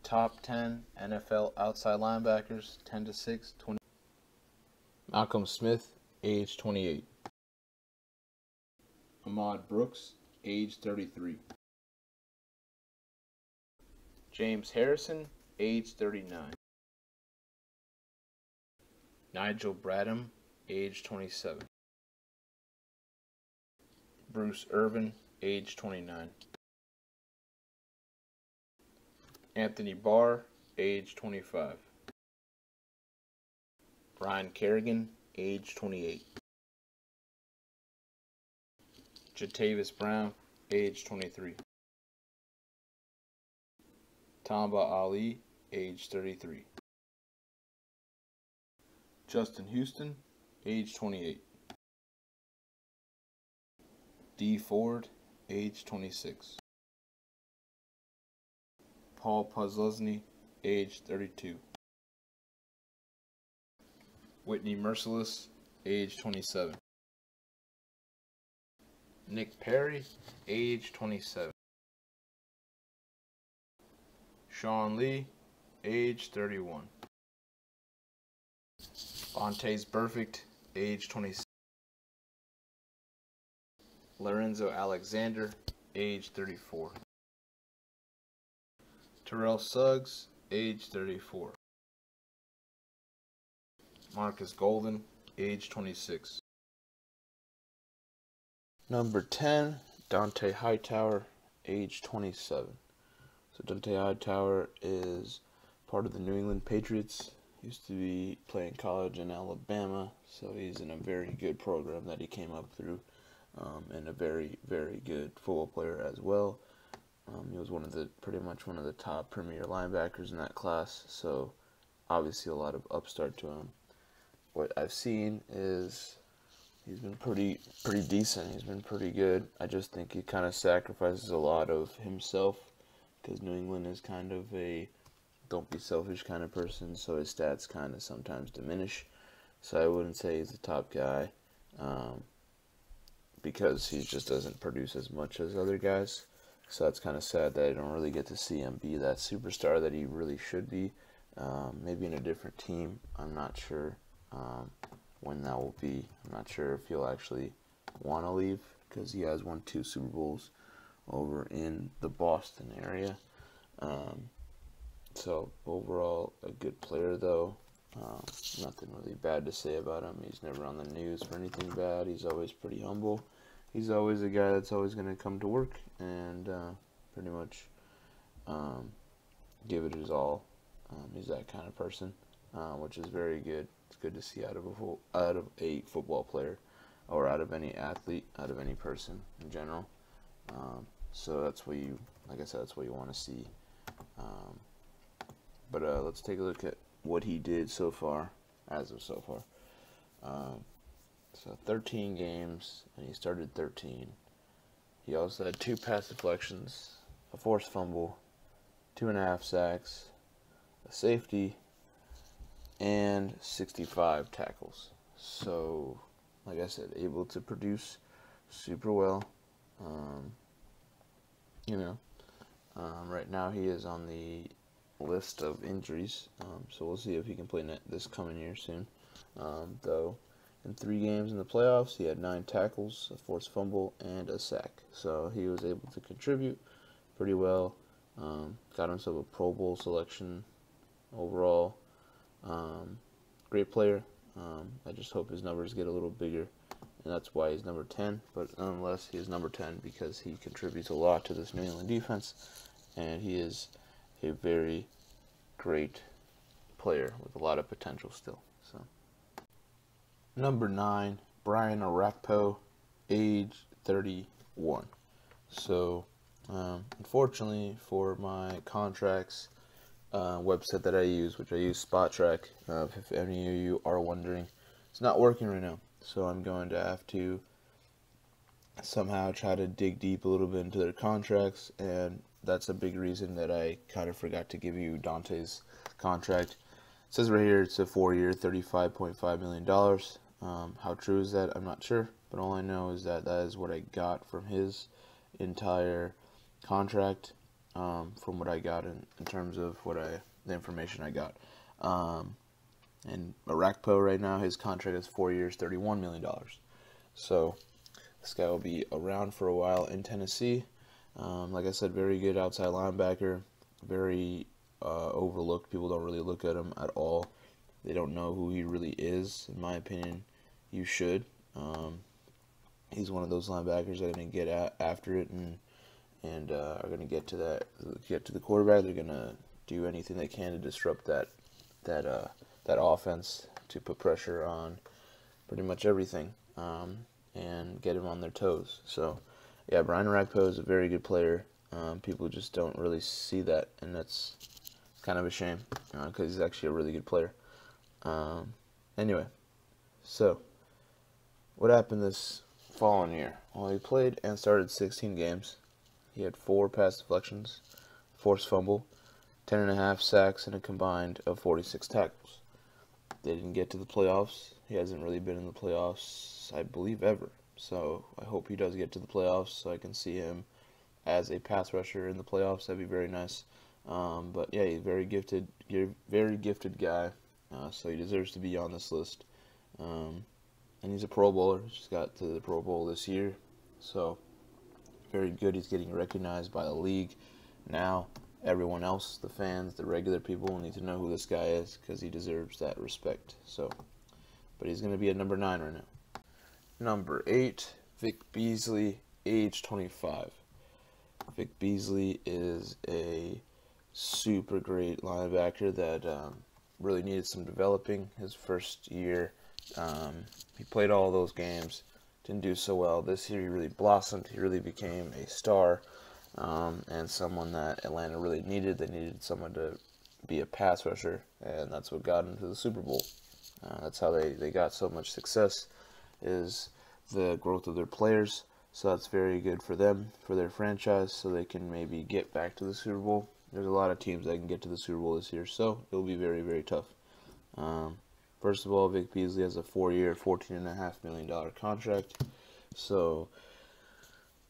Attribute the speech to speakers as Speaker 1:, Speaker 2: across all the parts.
Speaker 1: top 10 NFL outside linebackers, 10-6, 20. Malcolm Smith, age 28. Ahmad Brooks, age 33. James Harrison, age 39. Nigel Bradham, age 27. Bruce Irvin, age 29. Anthony Barr, age 25. Ryan Kerrigan, age 28. Jatavis Brown, age 23. Tamba Ali, age 33. Justin Houston, age 28. D. Ford, age 26. Paul Posluszny, age 32. Whitney Merciless, age 27. Nick Perry, age 27. Sean Lee, age 31. Vontaze Burfict, age 26. Lorenzo Alexander, age 34. Terrell Suggs, age 34. Marcus Golden, age 26. Number 10, Dante Hightower, age 27. So Dante Hightower is part of the New England Patriots. Used to be playing college in Alabama, so he's in a very good program that he came up through, and a very, very good football player as well. He was pretty much one of the top premier linebackers in that class, so obviously a lot of upstart to him. What I've seen is he's been pretty decent. He's been pretty good. I just think he kind of sacrifices a lot of himself because New England is kind of a don't be selfish kind of person, so his stats kind of sometimes diminish. So I wouldn't say he's the top guy because he just doesn't produce as much as other guys. So that's kind of sad that I don't really get to see him be that superstar that he really should be. Maybe in a different team. I'm not sure when that will be. I'm not sure if he'll actually want to leave because he has won 2 Super Bowls over in the Boston area. So overall, a good player though. Nothing really bad to say about him. He's never on the news for anything bad. He's always pretty humble. He's always a guy that's always going to come to work and pretty much give it his all. He's that kind of person, which is very good. It's good to see out of a football player, or out of any athlete, out of any person in general. So that's what like I said, that's what you want to see. But let's take a look at what he did so far, so far. So 13 games, and he started 13. He also had 2 pass deflections, a forced fumble, 2.5 sacks, a safety, and 65 tackles. So, like I said, able to produce super well. Right now he is on the list of injuries, so we'll see if he can play this coming year soon. Though, in 3 games in the playoffs, he had 9 tackles, a forced fumble, and a sack. So he was able to contribute pretty well. Got himself a Pro Bowl selection overall. Great player. I just hope his numbers get a little bigger, and that's why he's number 10. But nonetheless, he is number 10 because he contributes a lot to this New England defense, and he is a very great player with a lot of potential still. So, number 9, Brian Orakpo, age 31. So, unfortunately for my contracts website that I use, which I use Spot Track, if any of you are wondering, it's not working right now. So I'm going to have to somehow try to dig deep a little bit into their contracts, and that's a big reason that I kind of forgot to give you Dante's contract. It says right here it's a 4-year, $35.5 million. How true is that? I'm not sure, but all I know is that that is what I got from his entire contract. from what I got in terms of the information I got. And Orakpo right now, his contract is 4 years, $31 million. So this guy will be around for a while in Tennessee. Like I said, very good outside linebacker, very overlooked. People don't really look at him at all. They don't know who he really is. In my opinion, you should. He's one of those linebackers that are going to get after it and are going to get to the quarterback. They're going to do anything they can to disrupt that offense, to put pressure on pretty much everything, and get him on their toes. So, yeah, Brian Orakpo is a very good player. People just don't really see that, and that's kind of a shame because he's actually a really good player. Anyway, so what happened this following year? Well, he played and started 16 games. He had 4 pass deflections, forced fumble, 10.5 sacks, and a combined of 46 tackles. They didn't get to the playoffs. He hasn't really been in the playoffs, I believe, ever. So I hope he does get to the playoffs so I can see him as a pass rusher in the playoffs. That'd be very nice. But yeah, he's very gifted guy. So he deserves to be on this list. And he's a Pro Bowler. He just got to the Pro Bowl this year. So very good. He's getting recognized by the league now. Everyone else, the fans, the regular people, need to know who this guy is because he deserves that respect. So, but he's going to be at number 9 right now. Number 8, Vic Beasley, age 25. Vic Beasley is a super great linebacker that really needed some developing. His first year, he played all those games, didn't do so well. This year he really blossomed. He really became a star. And someone that Atlanta really needed. They needed someone to be a pass rusher, and that's what got them to the Super Bowl. That's how they got so much success, is the growth of their players. So that's very good for them, for their franchise, so they can maybe get back to the Super Bowl. There's a lot of teams that can get to the Super Bowl this year, so it'll be very, very tough. First of all, Vic Beasley has a 4-year, $14.5 million contract, so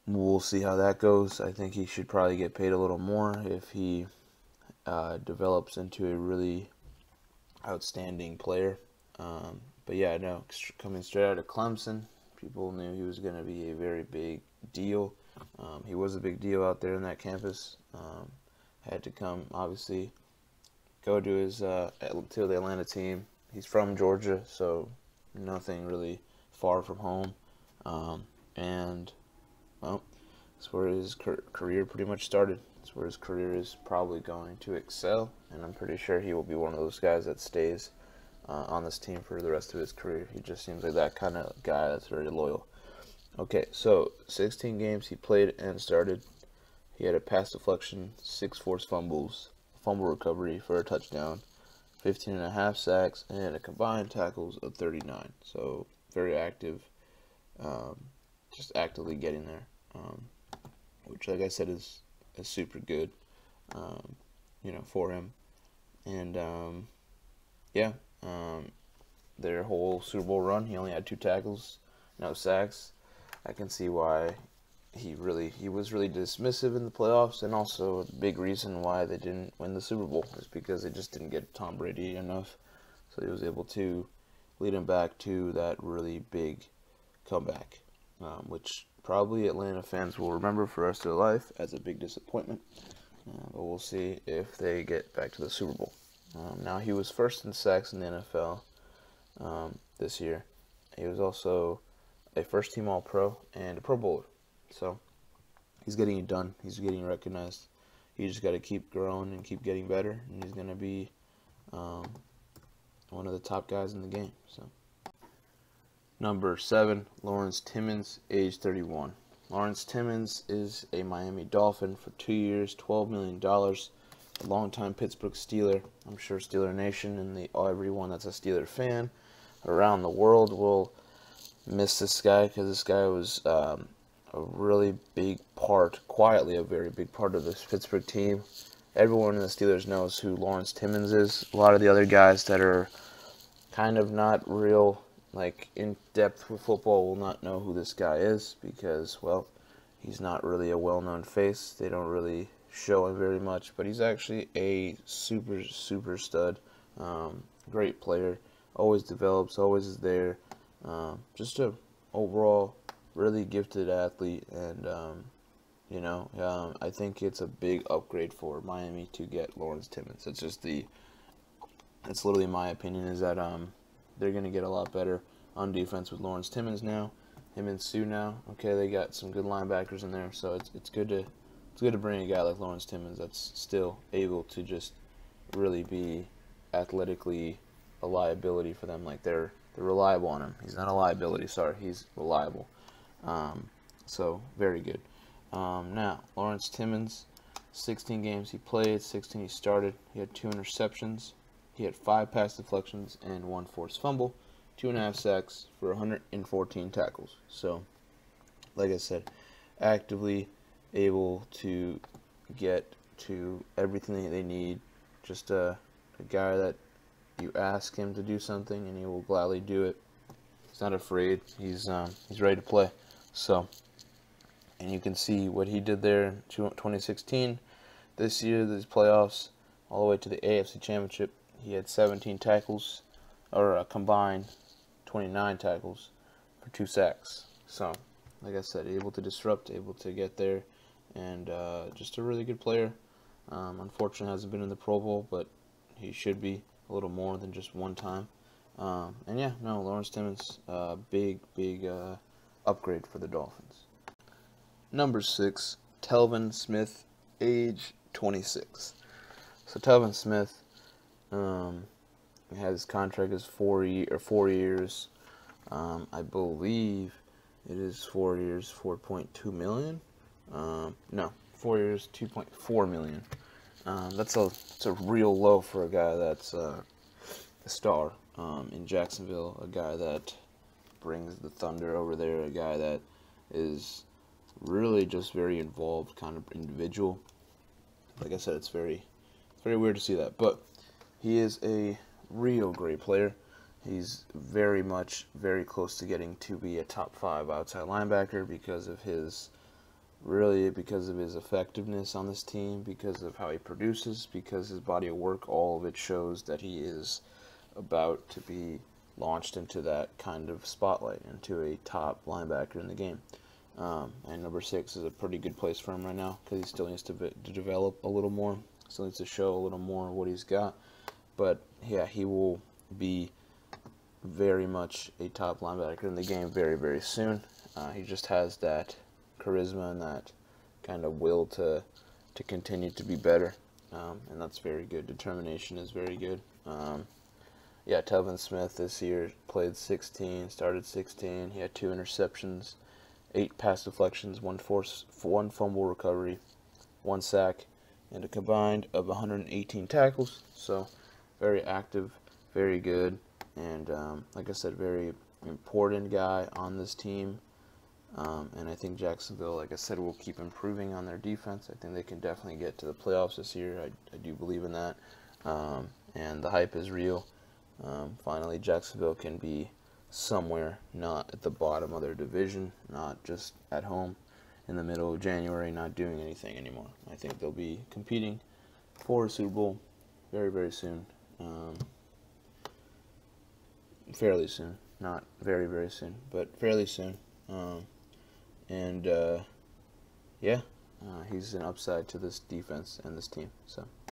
Speaker 1: we'll see how that goes. I think he should probably get paid a little more if he develops into a really outstanding player. But yeah, no, coming straight out of Clemson, people knew he was going to be a very big deal. He was a big deal out there in that campus. Had to come, obviously, go to his to the Atlanta team. He's from Georgia, so nothing really far from home. And well, that's where his career pretty much started. That's where his career is probably going to excel, and I'm pretty sure he will be one of those guys that stays on this team for the rest of his career. He just seems like that kind of guy that's very loyal. Okay, so 16 games he played and started. He had a pass deflection, 6 forced fumbles, fumble recovery for a touchdown, 15.5 sacks, and a combined tackles of 39. So very active. Just actively getting there, which, like I said, is super good, for him. And their whole Super Bowl run, he only had 2 tackles, no sacks. I can see why he was really dismissive in the playoffs, and also a big reason why they didn't win the Super Bowl is because they just didn't get Tom Brady enough. So he was able to lead him back to that really big comeback. Which probably Atlanta fans will remember for the rest of their life as a big disappointment. But we'll see if they get back to the Super Bowl. Now, he was first in sacks in the NFL this year. He was also a first-team All-Pro and a Pro Bowler. So he's getting it done. He's getting recognized. He just got to keep growing and keep getting better, and he's going to be one of the top guys in the game. So. Number 7, Lawrence Timmons, age 31. Lawrence Timmons is a Miami Dolphin for 2 years, $12 million. A longtime Pittsburgh Steeler. I'm sure Steeler Nation and everyone that's a Steeler fan around the world will miss this guy, because this guy was a really big part, quietly a very big part of this Pittsburgh team. Everyone in the Steelers knows who Lawrence Timmons is. A lot of the other guys that are kind of not real, in depth with football, will not know who this guy is because, well, he's not really a well-known face. They don't really showing very much, but he's actually a super stud. Great player, always develops, always is there. Just a overall really gifted athlete, and I think it's a big upgrade for Miami to get Lawrence Timmons. It's literally my opinion, is that they're gonna get a lot better on defense with Lawrence Timmons now, him and Sue now. Okay, they got some good linebackers in there, so it's good to bring a guy like Lawrence Timmons that's still able to just really be athletically a liability for them. Like they're reliable on him. He's not a liability, sorry, he's reliable. So very good. Now Lawrence Timmons, 16 games he played, 16 he started. He had 2 interceptions. He had 5 pass deflections and 1 forced fumble, 2.5 sacks for 114 tackles. So, like I said, actively able to get to everything that they need. Just a guy that you ask him to do something and he will gladly do it. He's not afraid. He's ready to play. So, and you can see what he did there in 2016. This year, these playoffs, all the way to the AFC Championship, he had 17 tackles, or a combined 29 tackles for 2 sacks. So, like I said, able to disrupt, able to get there, and just a really good player. Unfortunately, hasn't been in the Pro Bowl, but he should be a little more than just one time. And yeah, no, Lawrence Timmons, big upgrade for the Dolphins. Number 6, Kelvin Smith, age 26. So Kelvin Smith, his contract is 4 years. I believe it is 4 years, 4.2 million. No, 4 years, 2.4 million. That's a real low for a guy that's a star in Jacksonville, a guy that brings the thunder over there, a guy that is really just very involved kind of individual. Like I said, it's very weird to see that, but he is a real great player. He's very close to getting to be a top 5 outside linebacker because of his effectiveness on this team, because of how he produces, because his body of work, all of it shows that he is about to be launched into that kind of spotlight, into a top linebacker in the game. And number 6 is a pretty good place for him right now because he still needs to develop a little more, still needs to show a little more of what he's got. But yeah, he will be very much a top linebacker in the game very soon. He just has that charisma and that kind of will to continue to be better, and that's very good. Determination is very good. Yeah, Kelvin Smith this year played 16, started 16. He had 2 interceptions, 8 pass deflections, 1 fumble recovery, 1 sack, and a combined of 118 tackles. So very active, very good, and like I said, very important guy on this team. And I think Jacksonville, like I said, will keep improving on their defense. I think they can definitely get to the playoffs this year. I do believe in that. And the hype is real. Finally, Jacksonville can be somewhere, not at the bottom of their division, not just at home in the middle of January, not doing anything anymore. I think they'll be competing for a Super Bowl very soon. Fairly soon. Not very soon, but fairly soon. Yeah, he's an upside to this defense and this team. So